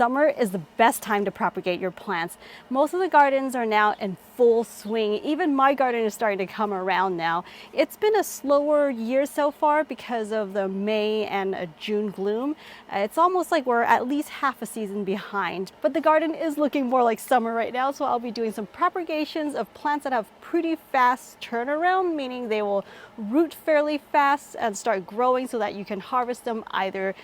Summer is the best time to propagate your plants. Most of the gardens are now in full swing. Even my garden is starting to come around now. It's been a slower year so far because of the May and June gloom. It's almost like we're at least half a season behind, but the garden is looking more like summer right now, so I'll be doing some propagations of plants that have pretty fast turnaround, meaning they will root fairly fast and start growing so that you can harvest them either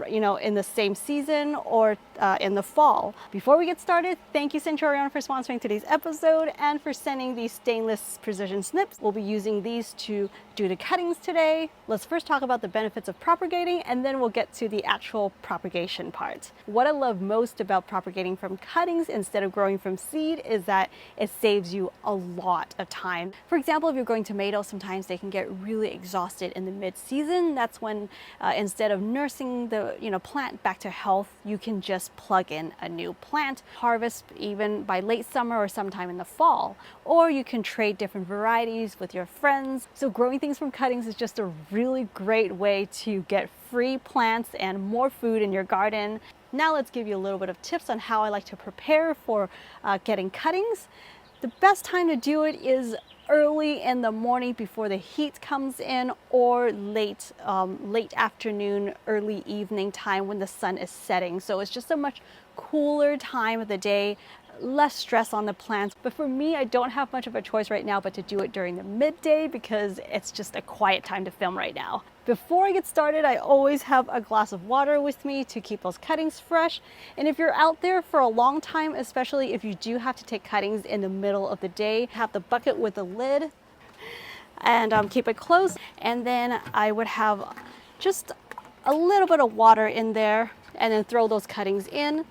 in the same season or in the fall. Before we get started, thank you Centurion for sponsoring today's episode and for sending these stainless precision snips. We'll be using these to do the cuttings today. Let's first talk about the benefits of propagating, and then we'll get to the actual propagation part. What I love most about propagating from cuttings instead of growing from seed is that it saves you a lot of time. For example, if you're growing tomatoes, sometimes they can get really exhausted in the mid-season. That's when instead of nursing the plant back to health, you can just plug in a new plant, harvest even by late summer or sometime in the fall. Or you can trade different varieties with your friends. So growing things from cuttings is just a really great way to get free plants and more food in your garden. Now let's give you a little bit of tips on how I like to prepare for getting cuttings. The best time to do it is early in the morning before the heat comes in, or late afternoon, early evening time when the sun is setting. So it's just a much cooler time of the day, less stress on the plants. But for me, I don't have much of a choice right now but to do it during the midday because it's just a quiet time to film right now. Before I get started, I always have a glass of water with me to keep those cuttings fresh. And if you're out there for a long time, especially if you do have to take cuttings in the middle of the day, have the bucket with the lid and keep it closed. And then I would have just a little bit of water in there and then throw those cuttings in.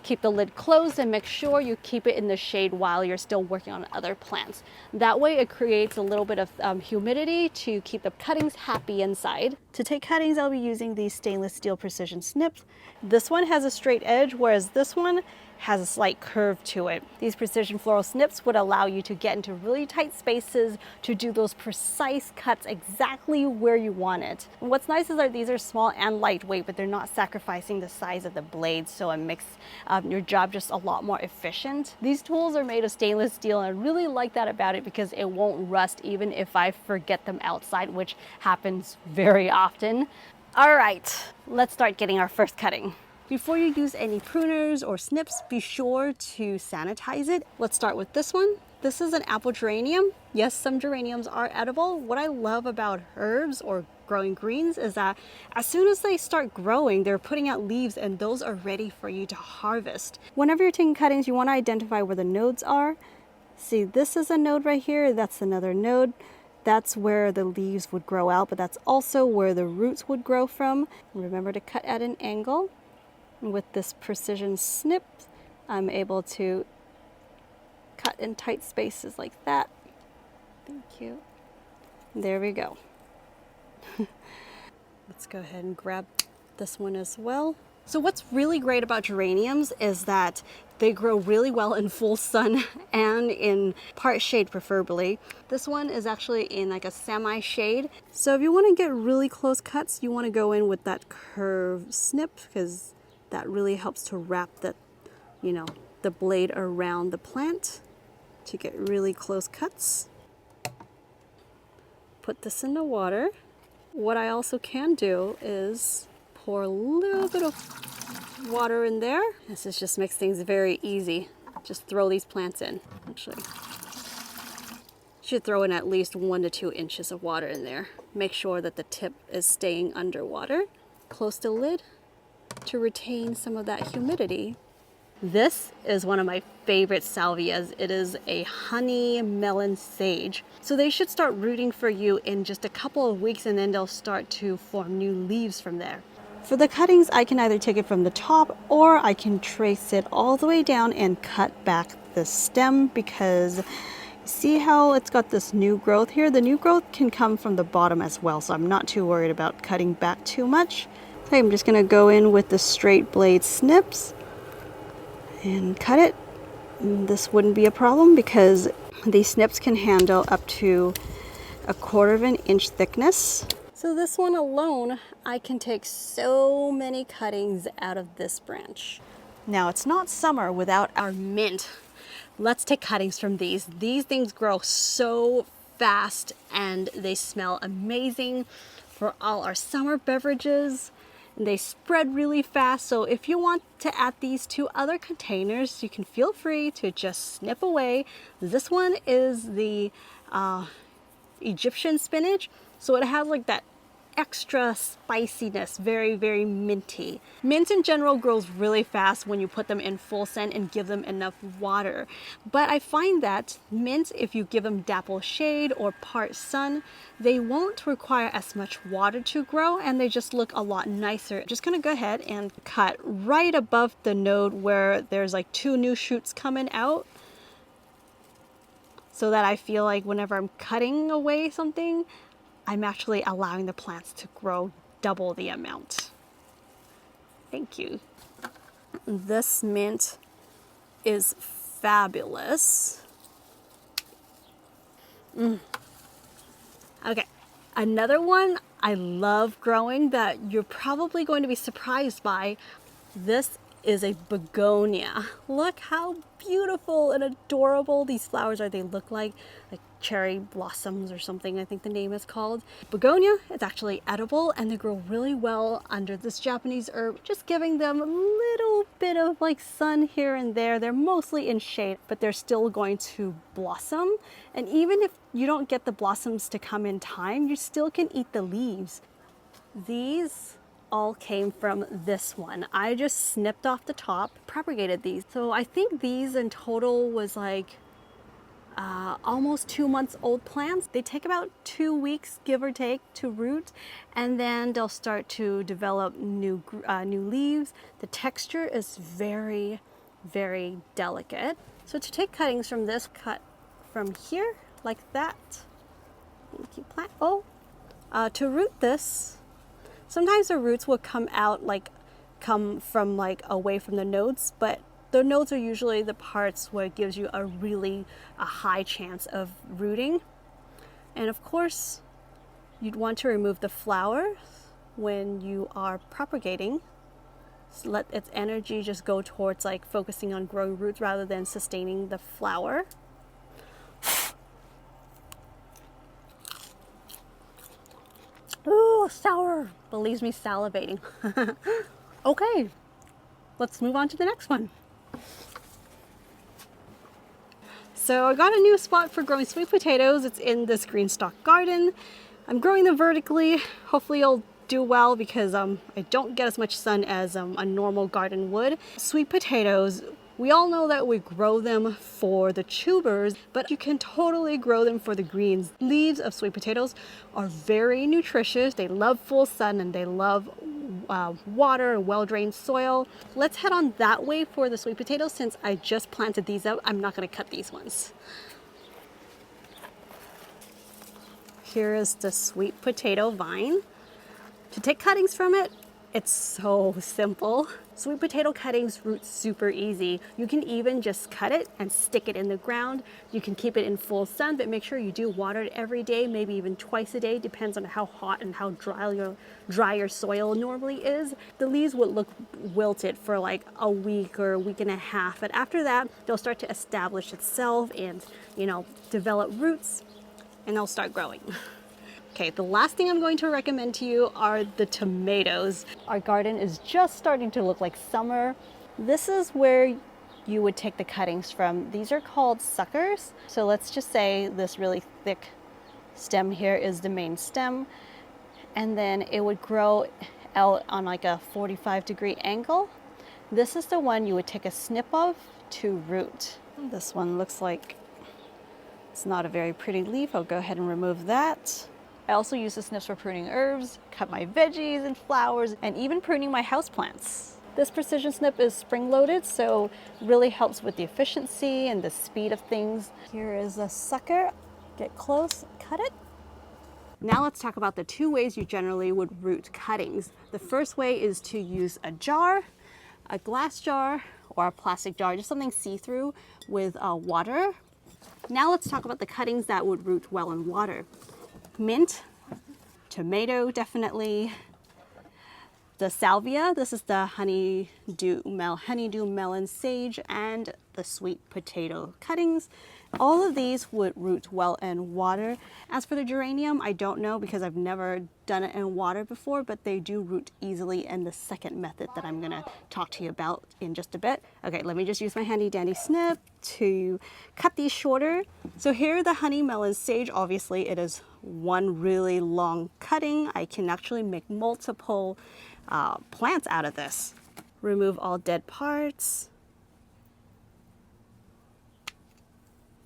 Keep the lid closed and make sure you keep it in the shade while you're still working on other plants. That way it creates a little bit of humidity to keep the cuttings happy inside. To take cuttings, I'll be using these stainless steel precision snips. This one has a straight edge, whereas this one has a slight curve to it. These precision floral snips would allow you to get into really tight spaces to do those precise cuts exactly where you want it. And what's nice is that these are small and lightweight, but they're not sacrificing the size of the blades, so it makes your job just a lot more efficient. These tools are made of stainless steel, and I really like that about it because it won't rust even if I forget them outside, which happens very often. All right, let's start getting our first cutting. Before you use any pruners or snips, be sure to sanitize it. Let's start with this one. This is an apple geranium. Yes, some geraniums are edible. What I love about herbs or growing greens is that as soon as they start growing, they're putting out leaves and those are ready for you to harvest. Whenever you're taking cuttings, you want to identify where the nodes are. See, this is a node right here. That's another node. That's where the leaves would grow out, but that's also where the roots would grow from. Remember to cut at an angle. With this precision snip, I'm able to cut in tight spaces like that. Thank you. There we go. Let's go ahead and grab this one as well. So what's really great about geraniums is that they grow really well in full sun and in part shade preferably. This one is actually in like a semi shade. So if you want to get really close cuts, you want to go in with that curved snip because that really helps to wrap the blade around the plant to get really close cuts. Put this in the water. What I also can do is pour a little bit of water in there. This just makes things very easy. Just throw these plants in. Actually, should throw in at least 1 to 2 inches of water in there. Make sure that the tip is staying underwater. Close the lid to retain some of that humidity. This is one of my favorite salvias. It is a honey melon sage. So they should start rooting for you in just a couple of weeks and then they'll start to form new leaves from there. For the cuttings, I can either take it from the top or I can trace it all the way down and cut back the stem because see how it's got this new growth here? The new growth can come from the bottom as well, so I'm not too worried about cutting back too much. Okay, I'm just going to go in with the straight blade snips and cut it. And this wouldn't be a problem because these snips can handle up to 1/4 inch thickness. So this one alone, I can take so many cuttings out of this branch. Now it's not summer without our mint. Let's take cuttings from these. These things grow so fast and they smell amazing for all our summer beverages. They spread really fast, so if you want to add these to other containers, you can feel free to just snip away. This one is the Egyptian spinach, so it has like that extra spiciness, very, very minty. Mint in general grows really fast when you put them in full sun and give them enough water. But I find that mint, if you give them dapple shade or part sun, they won't require as much water to grow and they just look a lot nicer. Just gonna go ahead and cut right above the node where there's like 2 new shoots coming out, so that I feel like whenever I'm cutting away something, I'm actually allowing the plants to grow double the amount. Thank you. This mint is fabulous. Okay, another one I love growing that you're probably going to be surprised by. This is a begonia. Look how beautiful and adorable these flowers are. They look like cherry blossoms or something, I think the name is called. Begonia, it's actually edible and they grow really well under this Japanese herb, just giving them a little bit of like sun here and there. They're mostly in shade, but they're still going to blossom. And even if you don't get the blossoms to come in time, you still can eat the leaves. These all came from this one. I just snipped off the top, propagated these. So I think these in total was like almost 2 months old plants. They take about 2 weeks, give or take, to root, and then they'll start to develop new leaves. The texture is very, very delicate. So to take cuttings from this, cut from here like that. Thank you, plant. Oh, to root this, sometimes the roots will come out come from away from the nodes, but the nodes are usually the parts where it gives you a high chance of rooting. And of course, you'd want to remove the flower when you are propagating. So let its energy just go towards focusing on growing roots rather than sustaining the flower. Ooh, sour! Believes me salivating. Okay, let's move on to the next one. So I got a new spot for growing sweet potatoes. It's in this green stock garden. I'm growing them vertically. Hopefully it'll do well because I don't get as much sun as a normal garden would. Sweet potatoes, we all know that we grow them for the tubers, but you can totally grow them for the greens. Leaves of sweet potatoes are very nutritious. They love full sun and they love water and well-drained soil. Let's head on that way for the sweet potatoes. Since I just planted these out, I'm not going to cut these ones. Here is the sweet potato vine. To take cuttings from it, it's so simple. Sweet potato cuttings root super easy. You can even just cut it and stick it in the ground. You can keep it in full sun, but make sure you do water it every day, maybe even twice a day, depends on how hot and how dry your soil normally is. The leaves would look wilted for a week or a week and a half, but after that, they'll start to establish itself and, develop roots, and they'll start growing. Okay, the last thing I'm going to recommend to you are the tomatoes. Our garden is just starting to look like summer. This is where you would take the cuttings from. These are called suckers. So let's just say this really thick stem here is the main stem, and then it would grow out on a 45-degree angle. This is the one you would take a snip of to root. This one looks like it's not a very pretty leaf. I'll go ahead and remove that. I also use the snips for pruning herbs, cut my veggies and flowers, and even pruning my houseplants. This precision snip is spring-loaded, so really helps with the efficiency and the speed of things. Here is a sucker. Get close, cut it. Now let's talk about the 2 ways you generally would root cuttings. The first way is to use a jar, a glass jar, or a plastic jar, just something see-through with water. Now let's talk about the cuttings that would root well in water. Mint, tomato, definitely. The salvia, this is the honeydew melon sage, and the sweet potato cuttings. All of these would root well in water. As for the geranium, I don't know because I've never done it in water before, but they do root easily in the second method that I'm gonna talk to you about in just a bit. Okay, let me just use my handy dandy snip to cut these shorter. So here the honey melon sage, obviously it is one really long cutting. I can actually make multiple plants out of this. Remove all dead parts.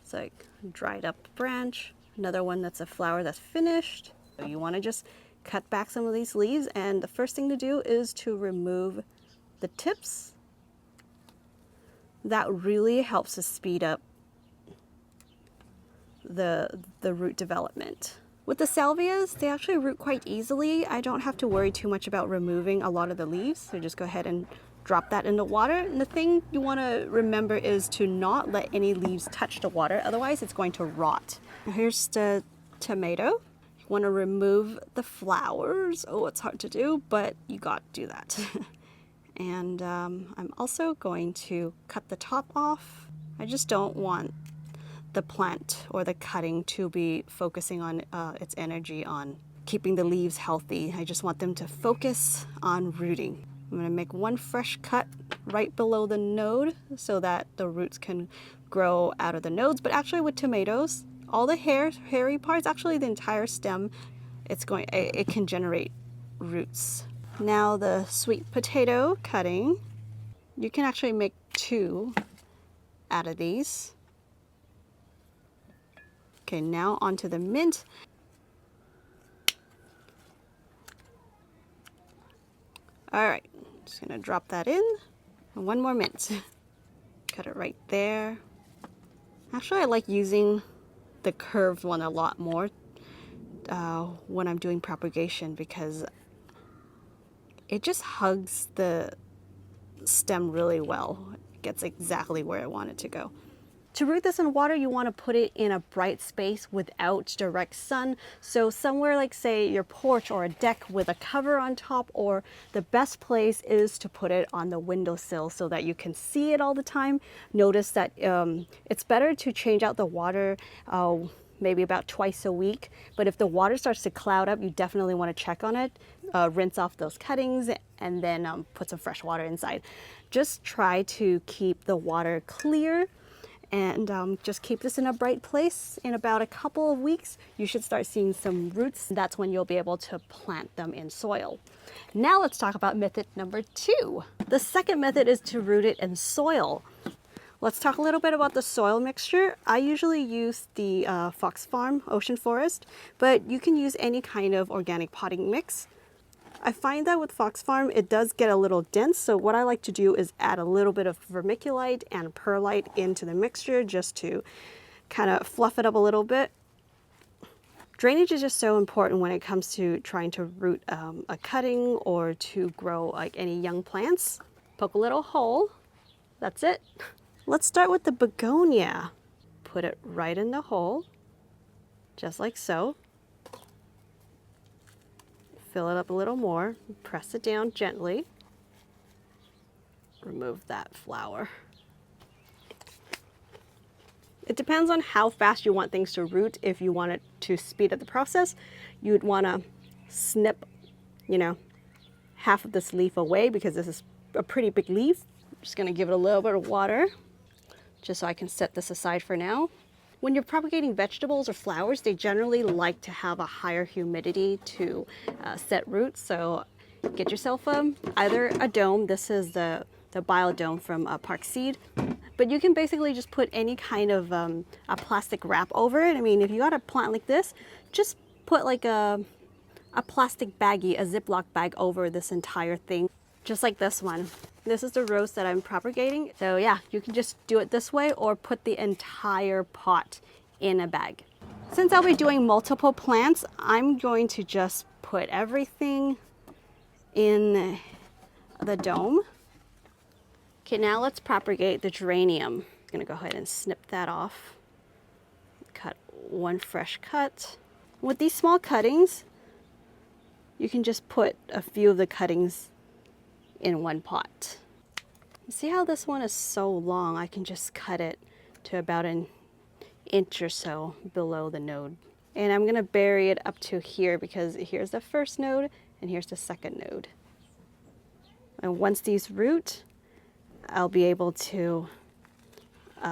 It's like dried up branch. Another one that's a flower that's finished. So you want to just cut back some of these leaves, and the first thing to do is to remove the tips. That really helps to speed up the root development. With the salvias, they actually root quite easily. I don't have to worry too much about removing a lot of the leaves. So just go ahead and drop that in the water. And the thing you want to remember is to not let any leaves touch the water, otherwise it's going to rot. Here's the tomato. You want to remove the flowers. Oh, it's hard to do, but you got to do that. And I'm also going to cut the top off. I just don't want the plant or the cutting to be focusing on its energy on keeping the leaves healthy. I just want them to focus on rooting. I'm going to make one fresh cut right below the node so that the roots can grow out of the nodes. But actually with tomatoes, all the hairy parts, actually the entire stem, it can generate roots. Now the sweet potato cutting, you can actually make 2 out of these. Okay, now onto the mint. All right, just gonna drop that in. And one more mint. Cut it right there. Actually, I like using the curved one a lot more when I'm doing propagation because it just hugs the stem really well. It gets exactly where I want it to go. To root this in water, you want to put it in a bright space without direct sun. So somewhere like say your porch or a deck with a cover on top, or the best place is to put it on the windowsill so that you can see it all the time. Notice that it's better to change out the water maybe about twice a week. But if the water starts to cloud up, you definitely want to check on it. Rinse off those cuttings and then put some fresh water inside. Just try to keep the water clear. And just keep this in a bright place. In about a couple of weeks, you should start seeing some roots. That's when you'll be able to plant them in soil. Now let's talk about method number 2. The second method is to root it in soil. Let's talk a little bit about the soil mixture. I usually use the Fox Farm Ocean Forest, but you can use any kind of organic potting mix. I find that with Fox Farm, it does get a little dense. So what I like to do is add a little bit of vermiculite and perlite into the mixture just to kind of fluff it up a little bit. Drainage is just so important when it comes to trying to root a cutting or to grow like any young plants. Poke a little hole. That's it. Let's start with the begonia. Put it right in the hole, just like so. Fill it up a little more, press it down gently. Remove that flower. It depends on how fast you want things to root. If you want it to speed up the process, you would want to snip, half of this leaf away because this is a pretty big leaf. I'm just going to give it a little bit of water just so I can set this aside for now. When you're propagating vegetables or flowers, they generally like to have a higher humidity to set roots. So get yourself either a dome. This is the Biodome from Park Seed. But you can basically just put any kind of a plastic wrap over it. I mean, if you got a plant like this, just put like a plastic baggie, a Ziploc bag over this entire thing, just like this one. This is the rose that I'm propagating. So yeah, you can just do it this way or put the entire pot in a bag. Since I'll be doing multiple plants, I'm going to just put everything in the dome. Okay, now let's propagate the geranium. I'm gonna go ahead and snip that off. Cut one fresh cut. With these small cuttings, you can just put a few of the cuttings in one pot. See how this one is so long? I can just cut it to about an inch or so below the node. And I'm gonna bury it up to here because here's the first node and here's the second node. And once these root, I'll be able to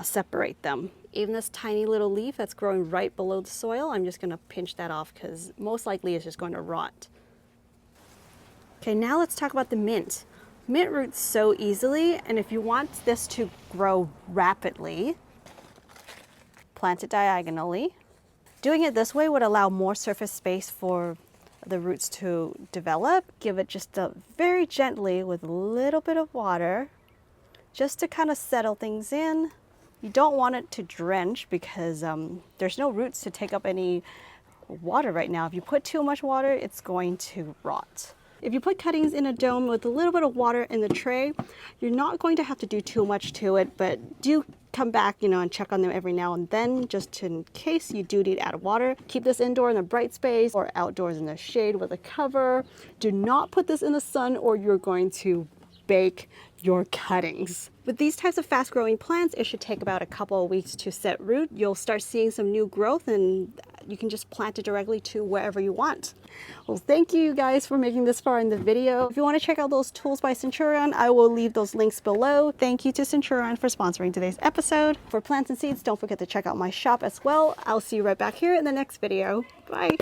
separate them. Even this tiny little leaf that's growing right below the soil, I'm just gonna pinch that off because most likely it's just going to rot. Okay, now let's talk about the mint. Mint roots so easily, and if you want this to grow rapidly, plant it diagonally. Doing it this way would allow more surface space for the roots to develop. Give it just very gently with a little bit of water, just to kind of settle things in. You don't want it to drench because there's no roots to take up any water right now. If you put too much water, it's going to rot. If you put cuttings in a dome with a little bit of water in the tray, you're not going to have to do too much to it, but do come back, and check on them every now and then, just in case you do need to add water. Keep this indoor in a bright space or outdoors in the shade with a cover. Do not put this in the sun or you're going to bake your cuttings. With these types of fast growing plants, it should take about a couple of weeks to set root. You'll start seeing some new growth and you can just plant it directly to wherever you want. Well, thank you guys for making this far in the video. If you want to check out those tools by Centurion, I will leave those links below. Thank you to Centurion for sponsoring today's episode. For plants and seeds, don't forget to check out my shop as well. I'll see you right back here in the next video. Bye.